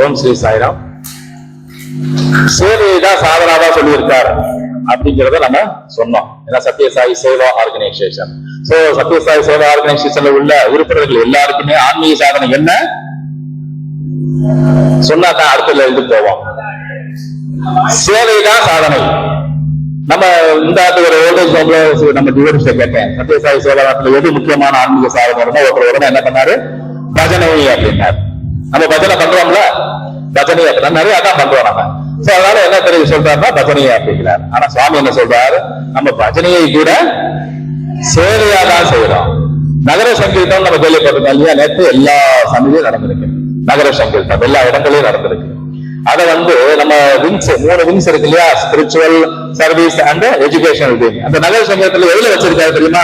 ஓம் ஸ்ரீ சாய்ராம். சேவையை தான் சாதனாவா சொல்லியிருக்காரு அப்படிங்கிறத நம்ம சொன்னோம். ஏன்னா சத்யசாயி சேவா ஆர்கனைசேஷன். சோ சத்யசாயி சேவா ஆர்கனைசேஷன்ல உள்ள உறுப்பினர்கள் எல்லாருக்குமே ஆன்மீக சாதனை என்ன சொன்னா தான் அடுத்த எழுந்து போவோம். சேவை தான் சாதனை. நம்ம இந்த ஒரு ஓல்டேஜ் ஹோம்ல நம்ம டிவோர்ஸ் கேட்டேன், சத்யசாயி சேவாலயத்துல எது முக்கியமான ஆன்மீக சாதனை? ஒருத்தர் உடனே என்ன பண்ணாரு, பஜனை அப்படின்னாரு. நம்ம பஜனை பண்றோம்ல, பஜனை அப்படின்னா நிறைய தான் பண்றோம் நம்ம. சோ அதனால என்ன தெரியும் சொல்றாருன்னா பஜனையை அப்படிங்கிறார். ஆனா சுவாமி என்ன சொல்றாரு, நம்ம பஜனையை கூட சேவையா தான் செய்யறோம். நகர சங்கீதம் நம்ம கேள்விப்பட்டிருக்கோம் இல்லையா, நேற்று எல்லா சமயத்திலும் நடந்திருக்கு. நகர சங்கீதம் எல்லா இடங்களையும் நடந்திருக்கு. அதை நம்ம விங்ஸ் 3 விங்ஸ் இருக்கு இல்லையா, spiritual, service and educational wing. அந்த நகர சங்கீதத்துல எதுல வச்சிருக்காரு தெரியுமா?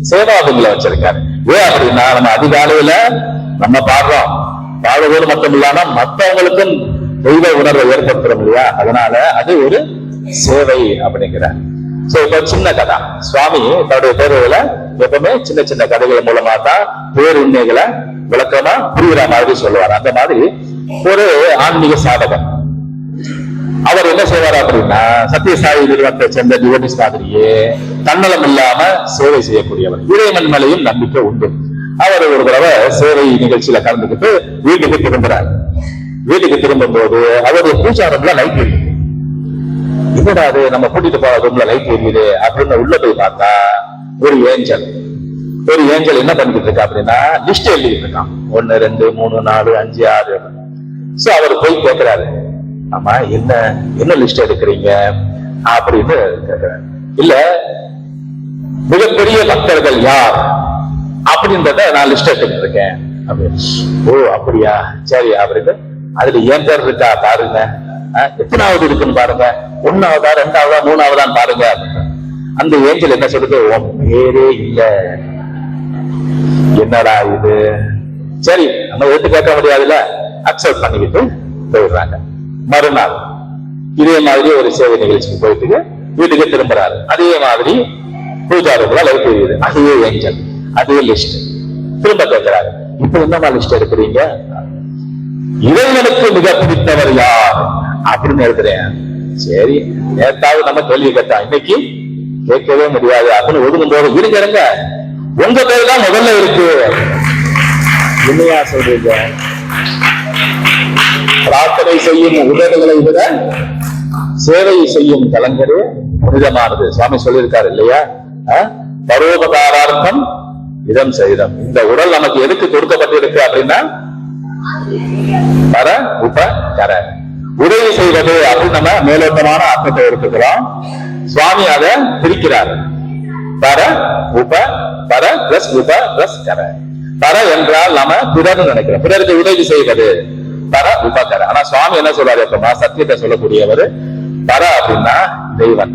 சேவா விங்ல வச்சிருக்காரு. ஏன் அப்படின்னா நம்ம அதிகாலையில நம்ம பாடுறோம், பாடுவது மட்டும் இல்லாம மற்றவங்களுக்கும் தெய்வ உணர்வை ஏற்படுத்துறோம் இல்லையா, அதனால அது ஒரு சேவை அப்படிங்கிறார். சோ இப்ப சின்ன கதை, சுவாமி தன்னுடைய பேருல எப்பவுமே சின்ன சின்ன கதைகள் மூலமா தான் பேருண்மைகளை விளக்கமா புரிகிற மாதிரி சொல்லுவார். அந்த மாதிரி ஒரு ஆன்மீக சாதகர் அவர் என்ன செய்வார் அப்படின்னா, சத்யசாயி நிறுவனத்தை சேர்ந்த டிவோட்டிஸ் மாதிரியே தன்னலம் இல்லாம சேவை செய்யக்கூடியவர். இறைவன் மேலையும் நம்பிக்கை உண்டு. அவர் ஒரு தடவை சேவை நிகழ்ச்சியில கலந்துக்கிட்டு வீட்டுக்கு திரும்புறார். வீட்டுக்கு திரும்பும் போது அவருடைய பூஜா ரூம்ல லைட் எரியுது. என்னடா அது, நம்ம கூட்டிட்டு போற ரூம்ல லைட் எரியுது அப்படின்னு உள்ள போய் பார்த்தா ஒரு ஏஞ்சல் என்ன பண்ணிட்டு இருக்கா அப்படின்னா லிஸ்ட் எழுதிட்டு இருக்கான். 1 2 3 4 5 6. சோ அவர் போய் கேட்கிறாரு, ஆமா என்ன லிஸ்ட் எடுக்கிறீங்க அப்படின்னு கேட்கிறாரு. இல்ல மிகப்பெரிய பக்தர்கள் யார் அப்படின்றத நான் லிஸ்ட் எடுத்துட்டு இருக்கேன் அப்படின்னு. ஓ அப்படியா, சரி அப்படின்னு. அதுல ஏன் பேர் இருக்கா பாருங்க, எத்தனாவது இருக்குன்னு பாருங்க, 1ஆவதா 2ஆவதா 3ஆவதான்னு பாருங்க. அந்த ஏஞ்சல் என்ன சொல்றது, உன் பேரே இல்ல. என்னடா இது, சரி நம்ம எடுத்து கேட்க முடியாதுல்ல, அக்செப்ட் பண்ணிக்கிட்டு போயிடுறாங்க. மறுநாள் இதே மாதிரி ஒரு சேவை நிகழ்ச்சிக்கு போயிட்டு வீட்டுக்கு திரும்புறாரு. அதே மாதிரி பூஜா ரூம்ல லைட் எரியுது. அதே ஏஞ்சல், அதே லிஸ்ட். திரும்ப கேட்கிறாரு, இப்ப என்னமா லிஸ்ட் எடுக்கிறீங்க? இறைவனுக்கு மிக பிடித்தவர் யார் அப்படின்னு எழுதுறேன். சரி, நேத்தாவது நம்ம கேள்வி கேட்டா, இன்னைக்கு கேட்கவே முடியாது அப்படின்னு ஒதுங்கும் போது, இருங்க உங்க பேர் தான் முதல்ல இருக்கு. என்னையா சொல்றீங்க? பிரார்த்தனை செய்யும் உதவிகளை விட சேவை செய்யும் கலங்கரே புனிதமானது. சுவாமி சொல்லியிருக்காரு இல்லையா, பரோபகாரார்த்தம் இதம் செய்தம். இந்த உடல் நமக்கு எதுக்கு கொடுக்கப்பட்டிருக்கு அப்படின்னா பர உப கர, உதவி செய்வது அப்படின்னு நம்ம மேலோட்டமான அர்த்தத்தை எடுத்துக்கிறோம். சுவாமி அதை பிரிக்கிறார். பர உப, பர பிளஸ் உப பிளஸ் கர. பர என்றால் நாம பிறர் நினைக்கிறோம், பிறருக்கு உதவி செய்வது பர உபகர. ஆனா சுவாமி என்ன சொல்றாரு அப்படின்னா, சத்தியத்தை சொல்லக்கூடியவர். பர அப்படின்னா தெய்வன்,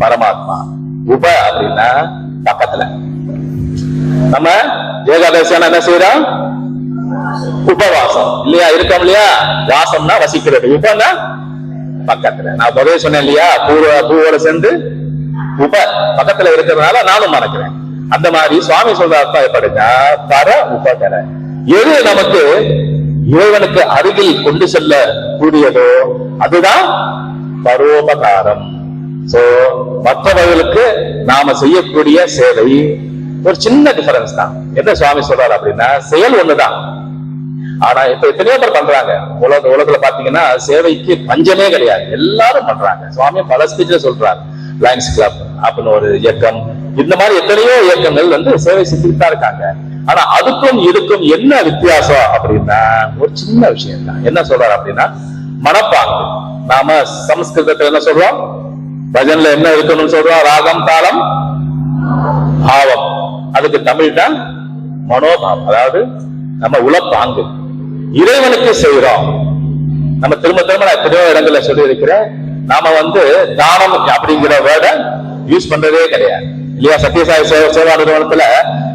பரமாத்மா. உப அப்படின்னா பக்கத்துல. நம்ம ஏகாதசியான என்ன செய்யறோம், உபவாசம் இல்லையா, இருக்கோம் இல்லையா. வாசம்னா வசிக்கிறது, உபன்னா பக்கத்துல. நான் உபவே சொன்னேன் இல்லையா, பூவோட சேர்ந்து உப பக்கத்துல இருக்கிறதுனால நானும் மறக்கிறேன். அந்த மாதிரி சுவாமி சொல்ற அர்த்தம் எப்படின்னா, பர உபகர. எது நமக்கு இறைவனுக்கு அருகில் கொண்டு செல்ல கூடியதோ அதுதான் பரோபகாரம். சோ மற்றவர்களுக்கு நாம செய்யக்கூடிய சேவை ஒரு சின்ன டிஃபரன்ஸ் தான். என்ன சுவாமி சொல்றாரு அப்படின்னா, செயல் ஒண்ணுதான், ஆனா இப்ப எத்தனையோ பேர் பண்றாங்க. உலகத்துல பாத்தீங்கன்னா சேவைக்கு பஞ்சமே கிடையாது, எல்லாரும் பண்றாங்க. சுவாமி பல ஸ்பீச்ல சொல்றாரு, லயன்ஸ் கிளப் அப்படின்னு ஒரு இயக்கம், இந்த மாதிரி எத்தனையோ இயக்கங்கள் சேவை செஞ்சுட்டு தான் இருக்காங்க. ஆனா அதுக்கும் இதுக்கும் என்ன வித்தியாசம் அப்படின்னா ஒரு சின்ன விஷயம் தான். என்ன சொல்றாரு அப்படின்னா மனப்பாங்கு. நாம சமஸ்கிருதத்துல என்ன சொல்றோம், பஜன்ல என்ன இருக்கணும்னு சொல்றோம், ராகம் தாளம் பாவம். அதுக்கு தமிழ் தான் மனோபாவம், அதாவது நம்ம உளப்பாங்கு. இறைவனுக்கு செய்யறோம். நம்ம திரும்ப நான் எத்தனையோ இடங்கள்ல சொல்லி இருக்கிறேன், நாம தானம் அப்படிங்கிற வேர்ட யூஸ் பண்றதே கிடையாது இல்லையா. சத்யசாயி சேவா நிறுவனத்துல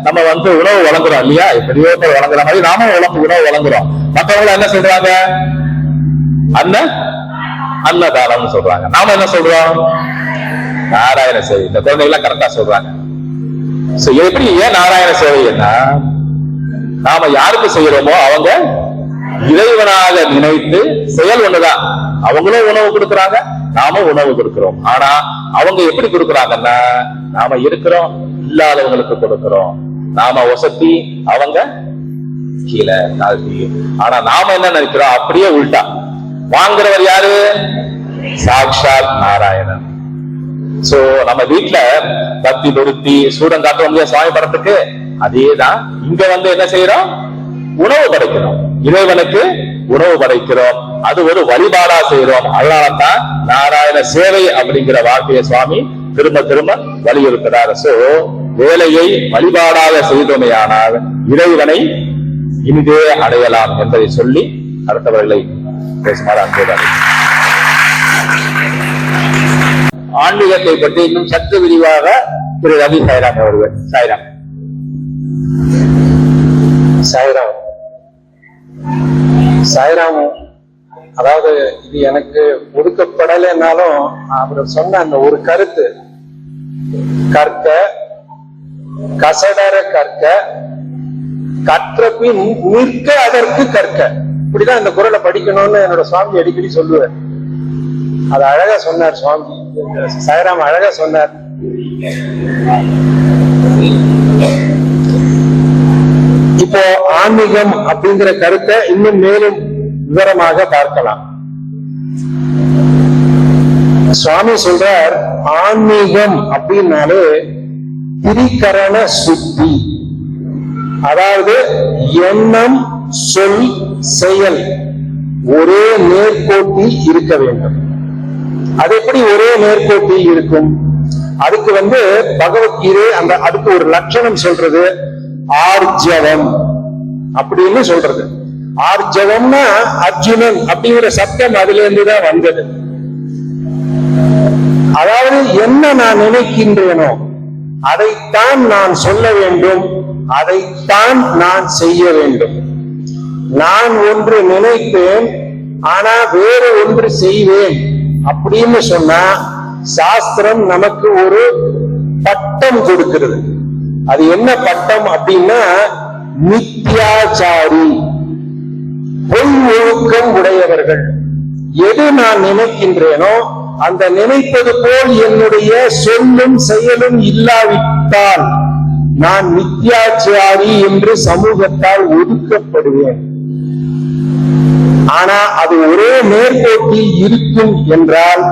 நம்ம உணவு வழங்குறோம் இல்லையா, எப்படியோ வழங்குற மாதிரி நாம உணவு வழங்குறோம். மற்றவங்க என்ன சொல்றாங்க, அன்னதானம் சொல்றாங்க. நாம என்ன சொல்றோம், நாராயண சேவை. இந்த குழந்தைகள் கரெக்டா சொல்றாங்க. எப்படி ஏன் நாராயண சேவைன்னா, நாம யாருக்கு செய்யறோமோ அவங்க இறைவனாக நினைத்து, செயல் ஒண்ணுதான். அவங்களும் உணவு கொடுக்கறாங்க, நாம உணவு கொடுக்கிறோம். ஆனா அவங்க எப்படி கொடுக்கறாங்கன்னா, நாம இருக்கிறோம், இல்லாதவங்களுக்கு கொடுக்கிறோம். நாம வசதி, அவங்க கீழே தாழ்த்தி. ஆனா நாம என்ன நினைக்கிறோம், அப்படியே உள்டா. வாங்குறவர் யாரு? சாக்ஷாத் நாராயணன். சோ நம்ம வீட்டுல பத்தி பொருத்தி சூடம் காட்டுறோம் இல்லையா சுவாமி படத்துக்கு, அதேதான் இங்க என்ன செய்யறோம், உணவு படைக்கிறோம், இறைவனுக்கு உணவு படைக்கிறோம். அது ஒரு வழிபாடா செய்யறோம். அதனாலதான் நாராயண சேவை அப்படிங்கிற வார்த்தையை சுவாமி திரும்ப திரும்ப வலியுறுத்துறார். சோ வேலையை வழிபாடாக செய்தோமையானால் இறைவனை இனிதே அடையலாம் என்பதை சொல்லி அடுத்தவர்களை பேசுமாறு அன்போடு. ஆன்மீகத்தை பற்றி இன்னும் சற்று விரிவாக திரு ரவி சாய்ராம் அவர்கள். சாய்ராம். சாய்ராம். சாய்ராம் அதாவது இது எனக்கு ஒதுக்கப்படலைன்னாலும் அவர் சொன்ன அந்த ஒரு கருத்து, கற்க, கசடர கற்க, கற்ற பின் நிற்க அதற்கு கற்க. இப்படிதான் இந்த குறளை படிக்கணும்னு என்னோட சுவாமி அடிக்கடி சொல்லுவார். அது அழகா சொன்னார் சுவாமி சாய்ராம், அழகா சொன்னார். இப்போ ஆன்மீகம் அப்படிங்கிற கருத்தை இன்னும் மேலும் விவரமாக பார்க்கலாம். சுவாமி சொல்றார், ஆன்மீகம் அப்படின்னாலே திரிகரண சுத்தி, அதாவது எண்ணம், சொல், செயல் ஒரே நேர்கோட்டில் இருக்க வேண்டும். அது எப்படி ஒரே நேர்கோட்டில் இருக்கும்? அதுக்கு பகவத்கீதை அதுக்கு ஒரு லட்சணம் சொல்றது ஆர்ஜவம் அப்படின்னு சொல்றது. ஆர்ஜவம்னா அர்ஜுனன் அப்படிங்கிற சப்தம் அதுல இருந்துதான் வந்தது. அதாவது என்ன நான் நினைக்கின்றேனோ அதைத்தான் நான் சொல்ல வேண்டும், அதைத்தான் நான் செய்ய வேண்டும். நான் ஒன்று நினைப்பேன் ஆனா வேறு ஒன்று செய்வேன் அப்படின்னு சொன்னா சாஸ்திரம் நமக்கு ஒரு பட்டம் கொடுக்கிறது. அது என்ன பட்டம் அப்படின்னா மித்யாச்சாரி, பொய் ஒழுக்கம் உடையவர்கள். எது நான் நினைக்கின்றேனோ அந்த நினைப்பது போல் என்னுடைய சொல்லும் செயலும் இல்லாவிட்டால் நான் மித்யாச்சாரி என்று சமூகத்தால் ஒதுக்கப்படுவேன். ஆனா அது ஒரே நேர்கோட்டில் இருக்கும் என்றால்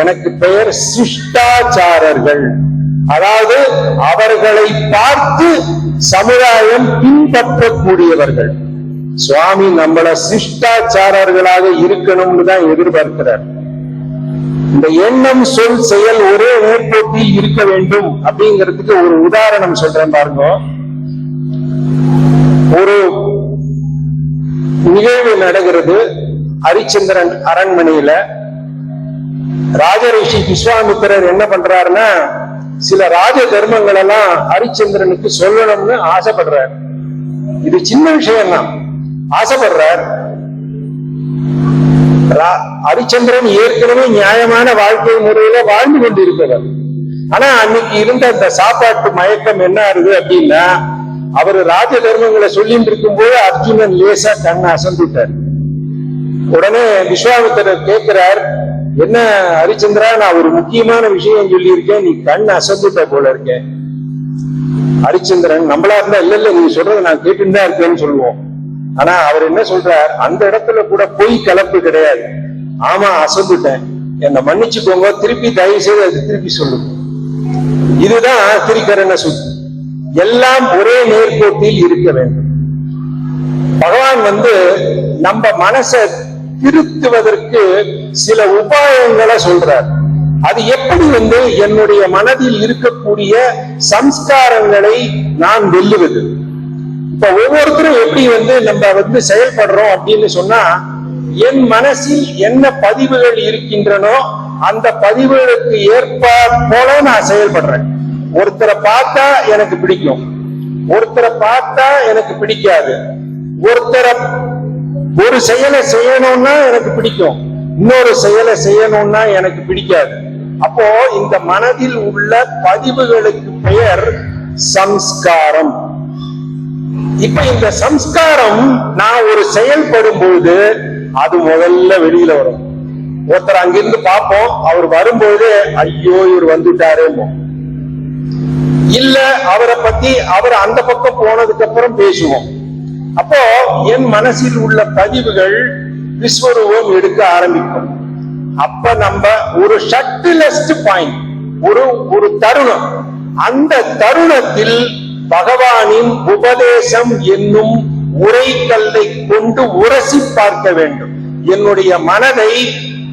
எனக்கு பெயர் சிஷ்டாச்சாரர்கள். அதாவது அவர்களை பார்த்து சமுதாயம் பின்பற்றக்கூடியவர்கள். சுவாமி நம்மள சிஷ்டாச்சாரர்களாக இருக்கணும்னு தான் எதிர்பார்க்கிறார். இந்த எண்ணம், சொல், செயல் ஒரே நேர்கோட்டில் இருக்க வேண்டும் அப்படிங்கிறதுக்கு ஒரு உதாரணம் சொல்றேன் பாருங்க. ஒரு நிகழ்வு நடக்கிறது ஹரிச்சந்திரன் அரண்மனையில. ராஜரிஷி விஸ்வாமித்திரர் என்ன பண்றாருன்னா சில ராஜ தர்மங்கள் எல்லாம் ஹரிச்சந்திரனுக்கு சொல்லணும்னு ஆசைப்படுறார். இது சின்ன விஷயம் தான், ஆசைப்படுறார். ஹரிச்சந்திரன் ஏற்கனவே நியாயமான வாழ்க்கை முறையில வாழ்ந்து கொண்டிருப்பவர். ஆனா அன்னைக்கு இருந்த அந்த சாப்பாட்டு மயக்கம் என்ன ஆகுது அப்படின்னா, அவரு ராஜ தர்மங்களை சொல்லிட்டு இருக்கும் போது அர்ஜுனன் லேசா கண்ணை அசந்துட்டார். உடனே விஸ்வாமித்திரர் கேட்கிறார், என்ன ஹரிச்சந்திரா, நான் ஒரு முக்கியமான விஷயம் சொல்லி இருக்கேன், நீ கண் அசந்துட்ட போல இருக்கேன். ஹரிச்சந்திரன் நம்மளா இருந்தா இல்ல நீ சொல்றதை நான் கேட்டுன்னு தான் இருக்கேன்னு சொல்லுவோம். ஆனா அவர் என்ன சொல்றார், அந்த இடத்துல கூட பொய் கலப்பு கிடையாது. ஆமா அசந்துட்டேன், என்ன மன்னிச்சுக்கோங்க, திருப்பி தயவு செய்து அது திருப்பி சொல்லுங்க. இதுதான் திரிகரண சுத்தி. எல்லாம் ஒரே நேர்கோட்டில் இருக்க வேண்டும். பகவான் நம்ம மனசை திருத்துவதற்கு சில உபாயங்களை சொல்றார். அது எப்படி என்னுடைய மனதில் இருக்கக்கூடிய சம்ஸ்காரங்களை நான் வெல்லுவது. இப்ப ஒவ்வொருத்தரும் எப்படி நம்ம செயல்படுறோம் அப்படின்னு சொன்னா, என் மனசில் என்ன பதிவுகள் இருக்கின்றனோ அந்த பதிவுகளுக்கு ஏற்ப போல நான் செயல்படுறேன். ஒருத்தரை பார்த்தா எனக்கு பிடிக்கும், ஒருத்தரை பார்த்தா எனக்கு பிடிக்காது. ஒருத்தரை ஒரு செயலை செய்யணும்னா எனக்கு பிடிக்கும், இன்னொரு செயலை செய்யணும்னா எனக்கு பிடிக்காது. அப்போ இந்த மனதில் உள்ள பதிவுகளுக்கு பெயர் சம்ஸ்காரம். இப்ப இந்த சம்ஸ்காரம் நான் ஒரு செயல்படும் பொழுது அது முதல்ல வெளியில வரும். ஒருத்தர் அங்கிருந்து பார்ப்போம், அவர் வரும்போது ஐயோ இவர் வந்துட்டாரேமோ, இல்ல அவரை பத்தி அவர் அந்த பக்கம் போனதுக்கு அப்புறம் பேசுவோம். அப்போ என் மனசில் உள்ள பதிவுகள் விஸ்வரூபம் எடுக்க ஆரம்பிக்கும். அப்ப நம்ம ஒரு ஷட்டிலஸ்ட் பாயிண்ட், ஒரு தருணம், அந்த தருணத்தில் பகவானின் உபதேசம் என்னும் உரைக்கல்லை கொண்டு உரசி பார்க்க வேண்டும். என்னுடைய மனதை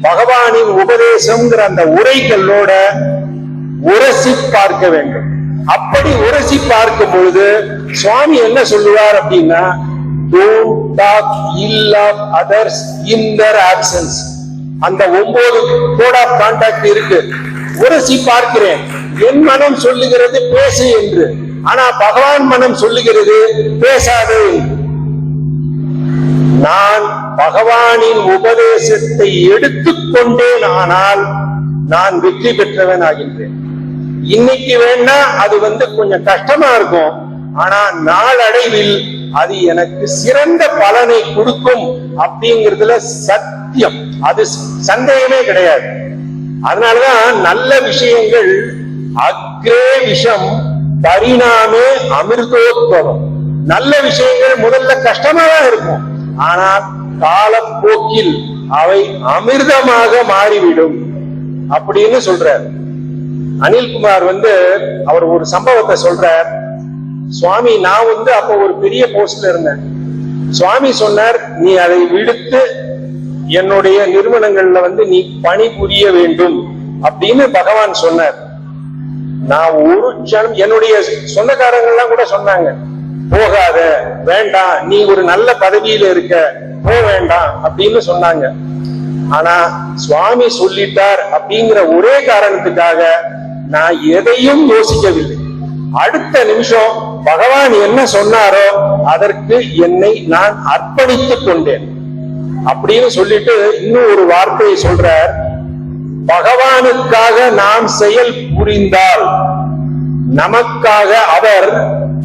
பகவானின் உபதேசம்ங்கிற அந்த உரைக்கல்லோட உரசி பார்க்க வேண்டும். அப்படி உரசி பார்க்கும் பொழுது சுவாமி என்ன சொல்லுவார் அப்படின்னா, don't talk ill of others in their absence. அந்த 9 கோட் ஆஃப் கான்டாக்ட் இருக்கு. உரசி பார்க்கிறேன், என் மனம் சொல்லுகிறது பேசு என்று, ஆனா பகவான் மனம் சொல்லுகிறது பேசாதே. நான் பகவானின் உபதேசத்தை எடுத்துக்கொண்டேன், ஆனால் நான் வெற்றி பெற்றவன் ஆகின்றேன். இன்னைக்கு வேணா அது கொஞ்சம் கஷ்டமா இருக்கும், ஆனா நாளடைவில் அது எனக்கு சிறந்த பலனை கொடுக்கும் அப்படிங்கிறதுல சத்தியம், அது சந்தேகமே கிடையாது. அதனாலதான் நல்ல விஷயங்கள் அக்ரே விஷம் பரிணாமே அமிர்தோத்பவம். நல்ல விஷயங்கள் முதல்ல கஷ்டமா தான் இருக்கும், ஆனால் காலப்போக்கில் அவை அமிர்தமாக மாறிவிடும் அப்படின்னு சொல்றார். அனில்குமார் அவர் ஒரு சம்பவத்தை சொல்றார். சுவாமி, நான் அப்ப ஒரு பெரிய போஸ்ட்ல இருந்தேன். சுவாமி சொன்னார், நீ அதை விடுத்து என்னுடைய நிறுவனங்கள்ல நீ பணி புரிய வேண்டும் அப்படின்னு பகவான் சொன்னார். நான் ஒரு க்ஷணம், என்னுடைய சொந்தக்காரங்கள்லாம் கூட சொன்னாங்க, போகாத, வேண்டாம், நீ ஒரு நல்ல பதவியில இருக்க, போக வேண்டாம் அப்படின்னு சொன்னாங்க. ஆனா சுவாமி சொல்லிட்டார் அப்படிங்கிற ஒரே காரணத்துக்காக நான் எதையும் யோசிக்கவில்லை. அடுத்த நிமிஷம் பகவான் என்ன சொன்னாரோ அதற்கு என்னை நான் அர்ப்பணித்துக் கொண்டேன் அப்படின்னு சொல்லிட்டு இன்னும் ஒரு வார்த்தையை சொல்றார். பகவானுக்காக நாம் செயல் புரிந்தால் நமக்காக அவர்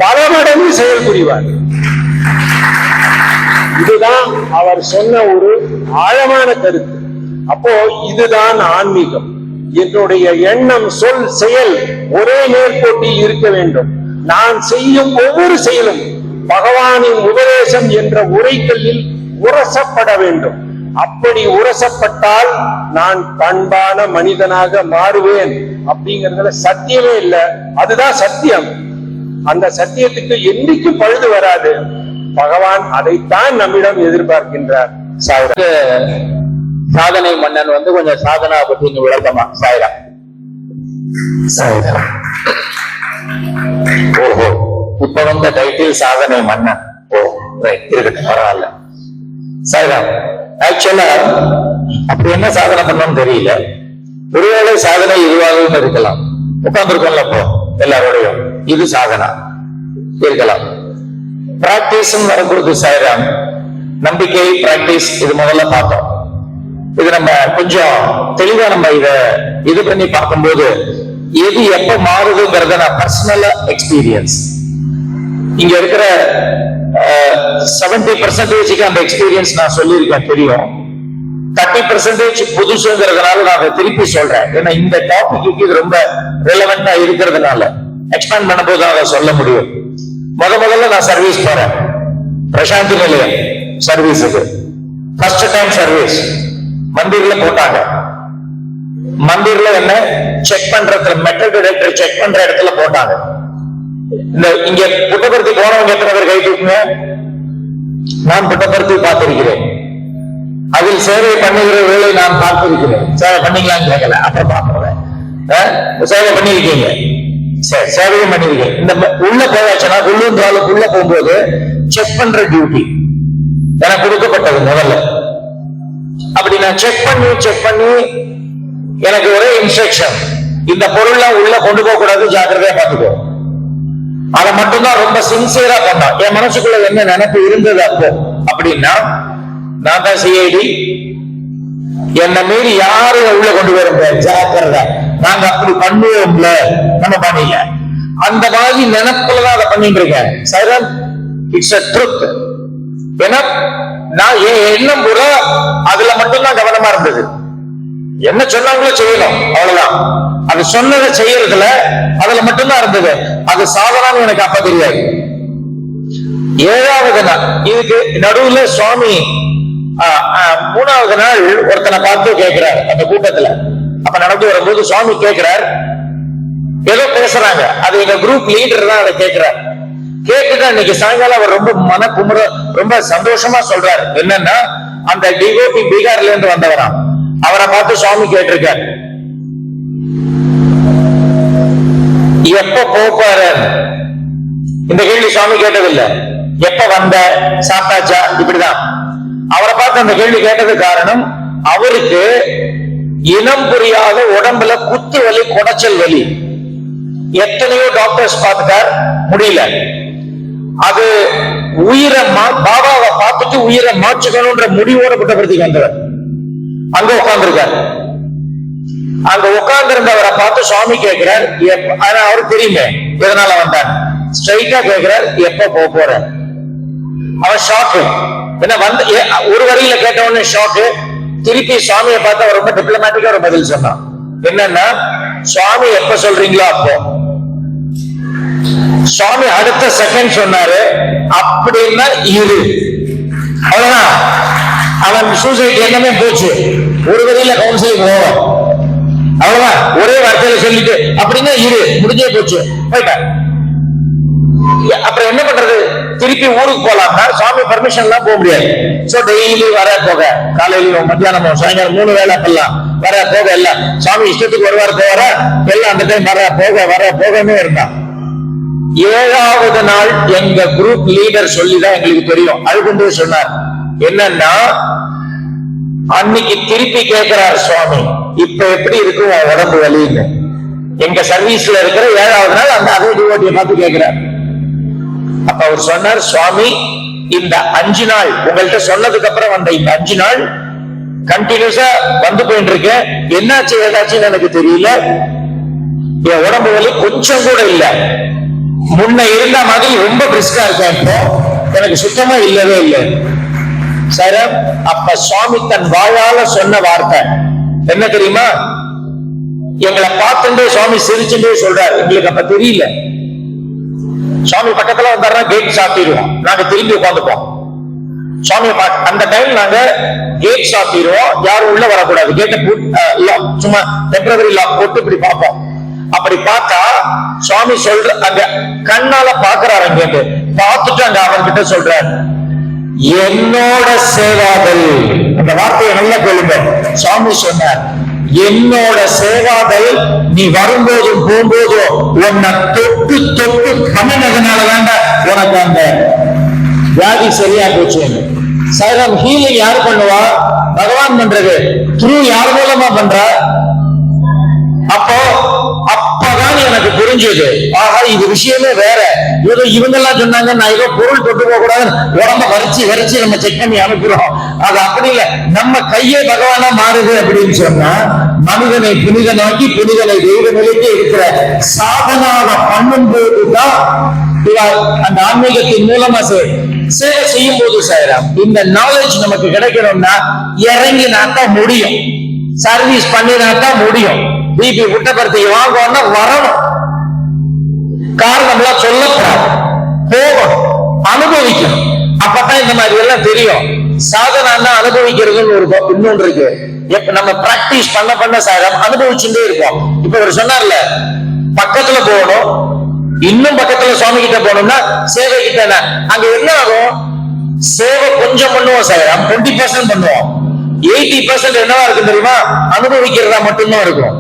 பல மடங்கு செயல் புரிவார். இதுதான் அவர் சொன்ன ஒரு ஆழமான கருத்து. அப்போ இதுதான் ஆன்மீகம். என்னுடைய எண்ணம், சொல், செயல் ஒரே நேர்கோட்டில் இருக்க வேண்டும். நான் செய்யும் ஒவ்வொரு செயலும் பகவானின் உபதேசம் என்ற உரைக்கல்லில் உரசப்பட வேண்டும். அப்படி உரசப்பட்டால் நான் பண்பான மனிதனாக மாறுவேன் அப்படிங்கறதுல சத்தியமே இல்லை. அதுதான் சத்தியம். அந்த சத்தியத்துக்கு என்னைக்கும் பழுது வராது. பகவான் அதைத்தான் நம்மிடம் எதிர்பார்க்கின்றார். சாதனை மன்னன் கொஞ்சம் சாதனா பத்தி விளக்கமா சாயிரா. ஓஹோ, இப்ப டைட்டில் சாதனை மன்னன். ஓ ரைட், இருக்கட்டும், பரவாயில்ல. சாயிரா, ஆக்சுவலா அப்படி என்ன சாதனை பண்ணணும்னு தெரியல. ஒருவேளை சாதனை இதுவாகவும் இருக்கலாம். உட்கார்ந்துருக்கோம்ல இப்போ எல்லாரோடையும், இது சாதனா இருக்கலாம். பிராக்டிஸ் வரும்பொழுது சாயிராம், நம்பிக்கை, பிராக்டிஸ், இது முதல்ல பார்த்தோம். இது நம்ம கொஞ்சம் தெளிவா நம்ம இது பண்ணி பார்க்கும்போது எது எப்ப மாறுதுங்கிறத நான் பர்சனலா எக்ஸ்பீரியன்ஸ், இங்க இருக்கிற 70% அந்த எக்ஸ்பீரியன்ஸ் நான் சொல்லியிருக்கேன், தெரியும். 30% புதுசுங்கிறதுனால நான் அதை திருப்பி சொல்றேன். ஏன்னா இந்த டாபிக்கு இது ரொம்ப ரெலவெண்டா இருக்கிறதுனால எக்ஸ்பேண்ட் பண்ண போது அதை சொல்ல முடியும். முதல்ல நான் சர்வீஸ் போறேன், பிரசாந்தி நிலையம் சர்வீஸுக்கு. ஃபர்ஸ்ட் டைம் சர்வீஸ் மந்திர்ல போட்டாங்க. மந்திர்ல என்ன செக் பண்றது, மெட்டல் டிடெக்டர் செக் பண்ற இடத்துல போட்டாங்க. இந்த இங்க புட்டபர்த்தி போனவங்க எத்தனை பேர் கை தூக்குங்க? நான் புட்டபர்த்தி பார்த்திருக்கிறேன். அதில் சேவை பண்ணுகிற வேலை நான் பார்த்திருக்கிறேன். சேவை பண்ணீங்களான்னு கேட்கல, அப்புறம் பார்க்கிறேன். சேவை பண்ணிருக்கீங்க, சரி, சேவையும் பண்ணிருக்கீங்க. இந்த உள்ள போயாச்சுன்னா உள்ளுந்தாளுக்குள்ள போகும்போது செக் பண்ற டியூட்டி எனக்கு கொடுக்கப்பட்டது முதல்ல. அப்படி நான் செக் பண்ணி எனக்கு ஒரே இன்ஸ்ட்ரக்ஷன், இந்த பொருள்லாம் உள்ள கொண்டு போக கூடாது, ஜாக்கிரதையா பார்த்துக்கோ. அதை மட்டும்தான் ரொம்ப சின்சியரா பண்ணோம். என் மனசுக்குள்ள என்ன நினைப்பு இருந்தது அப்போ அப்படின்னா, நான் தான் சிஐடி, என்னை மீறி யாரும் உள்ள கொண்டு வர முடியாது, ஜாக்கிரதா, நாங்க அப்படி பண்ணுவோம்ல, நம்ம பண்ணல. அந்த மாதிரி நினைப்புலதான் அதை பண்ணிட்டு இருக்கேன். Siren it's a truth. ஏன்னா நான் என் எண்ணம் பூரா அதுல மட்டும்தான் கவனமா இருந்தது. என்ன சொன்னாங்களோ செய்யணும், அவ்வளவுதான். அது சொன்னதை செய்யறதுல அதுல மட்டும்தான் இருந்தது. அது சாதனான்னு எனக்கு அப்ப தெரியாது. 7வது நாள் இதுக்கு நடுவுல சுவாமி 3வது நாள் ஒருத்தனை பார்த்து கேட்கிறார் அந்த கூட்டத்துல. அப்ப நடந்து வரும்போது சுவாமி கேட்கிறார், ஏதோ பேசுறாங்க, அது எங்க குரூப் லீடர் தான் அதை கேட்கிறார். கேட்டுட்டு அன்னைக்கு சாயங்காலம் அவர் ரொம்ப மனக்குமுற ரொம்ப சந்தோஷமா சொல்றாரு. என்னன்னா, அந்த டிவோட்டி பீகார்ல இருந்து வந்தவராம். அவரை பார்த்து சுவாமி கேட்டிருக்காரு, எப்ப போப்பாரு? இந்த கேள்வி சுவாமி கேட்டதில்லை. எப்ப வந்த, சாப்பிட்டாச்சா, இப்படிதான். அவரை பார்த்து அந்த கேள்வி கேட்டது காரணம், அவருக்கு இனம் புரியாத உடம்புல குத்து வலி, குடைச்சல் வலி. எத்தனையோ டாக்டர்ஸ் பார்த்துட்டார், முடியல. அது உயிரை பாபாவை பார்த்துட்டு உயிரை மாற்றுக்கணும்ன்ற முடிவோட புட்டபர்த்திக்கு வந்தவர் அங்க உட்கார்ந்துருக்கார். அங்க உட்கார்ந்து இருந்தவரை பார்த்து சுவாமி கேட்கிறார், அவருக்கு தெரியுமே எதனால வந்தார். ஸ்ட்ரைட்டா கேட்கிறார், எப்ப போற? அவர் ஷாக்கு. என்ன வந்து ஒரு வரியில கேட்ட உடனே ஷாக்கு. திருப்பி சுவாமியை பார்த்து அவர் ரொம்ப டிப்ளமேட்டிக்கா ஒரு பதில் சொன்னான். என்னன்னா, சுவாமி எப்ப சொல்றீங்களோ அப்போ. சுவாமி அடுத்த செகண்ட் சொன்னாரு, அப்படின்னா இரு. அவ்வளவுதான். அவன் சூசைட் என்னமே போச்சு. ஒரு வரியில கவுன்சிலிங் போவோம், அவ்வளவுதான். ஒரே வார்த்தையில சொல்லிட்டு அப்படின்னா இரு, முடிஞ்சே போச்சு, போயிட்டான். அப்புறம் என்ன பண்றது? திருப்பி ஊருக்கு போலாம்னா சுவாமி பர்மிஷன் எல்லாம் போக முடியாது. சோ டெய்லி வர போக, காலையிலும் மத்தியானமும் சாயங்காலம் 3 வேளை அப்பெல்லாம் வர போக எல்லாம் சுவாமி இஷ்டத்துக்கு வருவார் போவார, எல்லாம் அந்த டைம் வர போகவே இருந்தான். 7வது நாள் எங்க குரூப் லீடர் சொல்லிதான் எங்களுக்கு தெரியும். அழுகுண்டு சொன்னார், என்னன்னா, அன்னைக்கு திருப்பி கேட்கிறார் சுவாமி, இப்ப எப்படி இருக்கும் உடம்பு வலின்னு. எங்க சர்வீஸ்ல இருக்கிற 7வது நாள் அந்த அதே டிவோட்டியை பார்த்து கேட்கிறார். அப்ப அவர் சொன்னார், சுவாமி இந்த 5 நாள் உங்கள்கிட்ட சொன்னதுக்கு அப்புறம் வந்த இந்த 5 நாள் கண்டினியூஸா வந்து போயிட்டு இருக்கேன். என்னாச்சு ஏதாச்சுன்னு எனக்கு தெரியல. என் உடம்பு வலி கொஞ்சம் கூட இல்ல. முன்ன இருந்த மாதிரி ரொம்ப பிரிஸ்கா இருக்கேன். இப்போ எனக்கு சுத்தமா இல்லவே இல்லை சார். அப்ப சுவாமி தன் வாயால சொன்ன வார்த்தை என்ன தெரியுமா? எங்களை பார்த்துட்டே சுவாமி சிரிச்சுட்டே சொல்றாரு, எங்களுக்கு அப்ப தெரியல. சுவாமி பக்கத்துல வந்தாருன்னா கேட் சாத்திடுவோம், நாங்க திரும்பி உட்காந்துப்போம். சுவாமி அந்த டைம் நாங்க கேட் சாத்திடுவோம், யாரும் உள்ள வரக்கூடாது. கேட்டை சும்மா டெம்பரரி லாக் போட்டு இப்படி பார்ப்போம். அப்படி பார்த்தா சுவாமி சொல்ற அங்க கண்ணால பாக்குறாரு. அங்க பார்த்துட்டு அங்க அவன்கிட்ட சொல்றாரு, என்னோட சேவாதல். அந்த வார்த்தையை நல்லா கேளுங்க. சுவாமி சொன்னார், என்னோட சேவாதல் நீ வரும்போதும் போகும்போதும் உன்னை தொட்டு தொட்டு கமினதுனால வேண்டாம் உனக்கு அந்த வியாதி சரியா போச்சு. சாய்ராம் ஹீலிங் யாரு பண்ணுவா? பகவான் பண்றது. த்ரூ யார் மூலமா பண்றா? அப்பதான் எனக்கு புரிஞ்சது, ஆஹா இது விஷயமே வேற. ஏதோ இவங்க எல்லாம் சொன்னாங்க, நான் ஏதோ பொருள் தொட்டு போக கூடாது, உடம்ப வரிச்சு நம்ம செக் பண்ணி அனுப்புறோம். அது அப்படி இல்லை. நம்ம கையே பகவானா மாறுது அப்படின்னு சொன்னா, மனிதனை புனிதனாக்கி புனிதனை தெய்வ நிலைக்கு இருக்கிற சாதனாக பண்ணும் போதுதான் அந்த ஆன்மீகத்தின் மூலமா சேவை செய்யும் போது சாயிராம் இந்த நாலேஜ் நமக்கு கிடைக்கணும்னா இறங்கினாத்தான் முடியும், சர்வீஸ் பண்ணினாத்தான் முடியும். பிபி புட்டபர்த்தி வாங்கணும்னா வரணும், காரணம்லாம் சொல்லப்படாது, போகணும், அனுபவிக்கணும். அப்பதான் இந்த மாதிரி எல்லாம் தெரியும். சாதனா அனுபவிக்கிறதுன்னு ஒரு இன்னொன்று இருக்கு. நம்ம பிராக்டிஸ் பண்ண சாரம் அனுபவிச்சுட்டே இருப்போம். இப்ப அவர் சொன்னார்ல, பக்கத்துல போகணும், இன்னும் பக்கத்துல சுவாமி கிட்ட போகணும்னா சேவை கிட்ட அங்க என்ன ஆகும்? சேவை கொஞ்சம் பண்ணுவோம் சார், 20% பண்ணுவோம். 80% என்னவா இருக்கு தெரியுமா? அனுபவிக்கிறதா மட்டும்தான் இருக்கும்.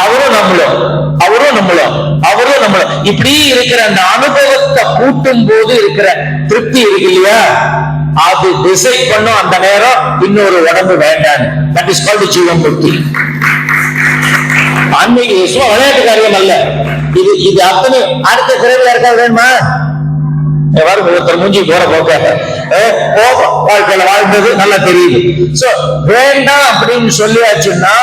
அவரும் நம்மளும் இப்படி இருக்கிற அந்த அனுபவத்தை கூட்டும் போது இருக்கிற திருப்தி இருக்கு இல்லையா, அது டிசைட் பண்ணும் அந்த நேரம் இன்னொரு உடம்பு வேண்டாம். தட் இஸ் கால்ட் ஜீவன் முக்தி. ஆன்மீக சும்மா விளையாட்டு காரியம் அல்ல இது. அத்தனை அடுத்த பிறவில இருக்கா வேணுமா? ஒருத்தர் மூஞ்சி போற போக வாழ்க்கையில வாழ்ந்தது நல்லா தெரியுது. வேண்டாம் அப்படின்னு சொல்லியாச்சுன்னா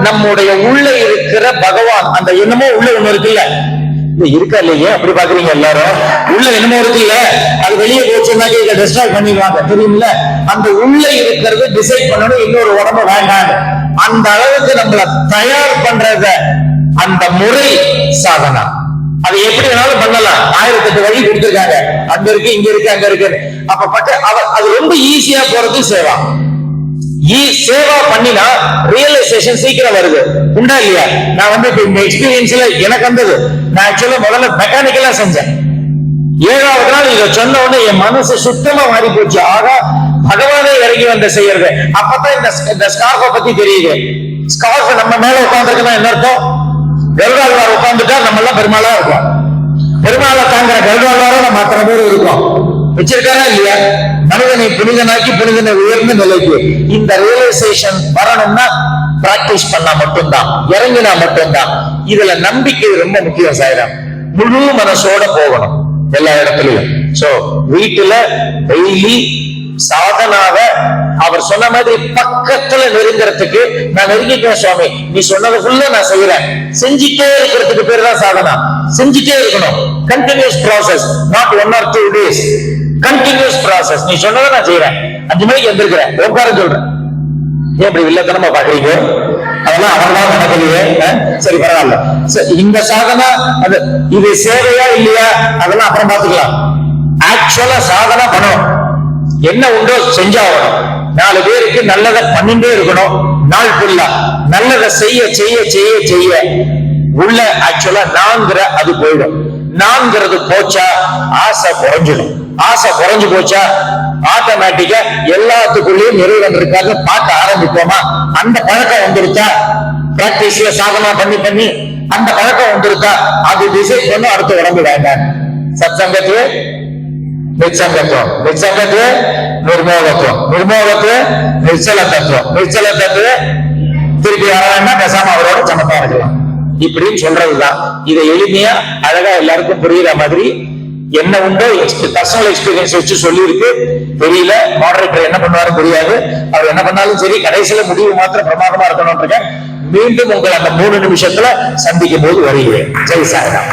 நம்முடைய உள்ள இருக்கிற பகவான், அந்த என்னமோ உள்ள ஒண்ணு இருக்குல்ல, இருக்கா இல்லைங்க அப்படி பாக்குறீங்க எல்லாரும். உள்ள என்னமோ இருக்குல்ல, அது வெளியே போச்சுன்னா இதை டிஸ்ட்ராக்ட் பண்ணிடுவாங்க தெரியுமில்ல. அந்த உள்ள இருக்கிறது டிசைட் பண்ணணும் இன்னொரு உடம்பு வேண்டாம். அந்த அளவுக்கு நம்மள தயார் பண்றத அந்த முறை சாதனா. அது எப்படி வேணாலும் பண்ணலாம். 1008 வழி கொடுத்திருக்காங்க. அங்க இருக்கு, இங்க இருக்கு, அங்க இருக்கு. அப்ப அது ரொம்ப ஈஸியா போறது சேவா. சேவா பண்ணினா ரியலைசேஷன் சீக்கிரம் வருது. உண்டா இல்லையா? நான் வந்து இப்ப இந்த எக்ஸ்பீரியன்ஸ்ல எனக்கு வந்தது. நான் ஆக்சுவலா முதல்ல மெக்கானிக்கலா செஞ்சேன். 7வது நாள் இதை சொன்ன உடனே என் மனசு சுத்தமா மாறி போச்சு. ஆகா, பகவானே இறங்கி வந்து செய்யறது. அப்பதான் இந்த ஸ்கார்ஃப பத்தி தெரியுது. ஸ்கார்ஃப் நம்ம மேல உட்கார்ந்துருக்குன்னா என்ன அர்த்தம்? கருடாழ்வார் உட்கார்ந்துட்டா நம்ம எல்லாம் பெருமாளா இருக்கும். பெருமாளை தாங்குற கருடாழ்வாரும் நம்ம அத்தனை பேர் இருக்கோம். வச்சிருக்காரா இல்லையா? மனிதனை புனிதனாக்கி புனிதனை உயர்ந்த நிலைக்கு. இந்த ரியலைசேஷன் வரணும்னா பிராக்டிஸ் பண்ணா மட்டும்தான், இறங்கினா மட்டும்தான். இதுல நம்பிக்கை ரொம்ப முக்கியம் சாயிரம். முழு மனசோட போகணும் எல்லா இடத்துலயும். சோ வீட்டுல டெய்லி சாதனாவை அவர் சொன்ன மாதிரி பக்கத்துல நெருங்கிறதுக்கு நான் நெருங்கிட்டேன் சுவாமி, நீ சொன்னது ஃபுல்லா நான் செய்யறேன். செஞ்சுட்டே இருக்கிறதுக்கு பேர் தான் சாதனா. செஞ்சுட்டே இருக்கணும். Continuous process, not 1 or 2 days. Continuous process. நீ சொன்னதை நான் செய்யறேன். 5 மணிக்கு எந்திருக்கிறேன், ஓங்காரம் சொல்றேன். ஏன் இப்படி வில்லத்தனமா பாக்குறீங்க? அதெல்லாம் அவர்தான் நடக்கலையே. சரி பரவாயில்ல. இந்த சாதனா அது இது சேவையா இல்லையா அதெல்லாம் அப்புறம் பாத்துக்கலாம். ஆக்சுவலா சாதனா பண்ணணும். என்ன உண்டோ செஞ்சாகணும். 4 பேருக்கு நல்லதை பண்ணிட்டே இருக்கணும். நாள் ஃபுல்லா நல்லதை செய்ய செய்ய செய்ய செய்ய உள்ள ஆக்சுவலா நான்கிற அது போயிடும். நான்கிறது போச்சா ஆசை குறைஞ்சிடும். ஆசை குறைஞ்சு போச்சா ஆட்டோமேட்டிக்கா எல்லாத்துக்குள்ளேயும் நிறைவன் இருக்காது பார்க்க ஆரம்பிப்போமா. அந்த பழக்கம் வந்துருச்சா, பிராக்டிஸ்ல சாதனா பண்ணி பண்ணி அந்த பழக்கம் வந்துருச்சா, அது டிசைட் பண்ண அடுத்த உடம்பு வேண்டாம். சத்சங்கத்துவ நிச்சங்கத்துவம், நிச்சங்கத்துவ நிர்மோகத்துவம், நிர்மோகத்துவ நிச்சல தத்துவம், நிச்சல தத்துவ திருப்பி வர வேண்டாம், பேசாம அவரோட சமத்தா இருக்கலாம். இப்படின்னு சொல்றதுதான். இதை எளிமையா அழகா எல்லாருக்கும் புரியுற மாதிரி என்ன உண்டோ பர்சனல் எக்ஸ்பீரியன்ஸ் வச்சு சொல்லி இருக்கு. தெரியல, மாடரேட்டர் என்ன பண்ணுவாரு தெரியாது. அவர் என்ன பண்ணாலும் சரி, கடைசியில முடிவு மாத்திரம் பிரமாதமா இருக்கணும். மீண்டும் உங்களை அந்த 3 நிமிஷத்துல சந்திக்கும் போது வருகிறேன். ஜெய் சாய்ராம்.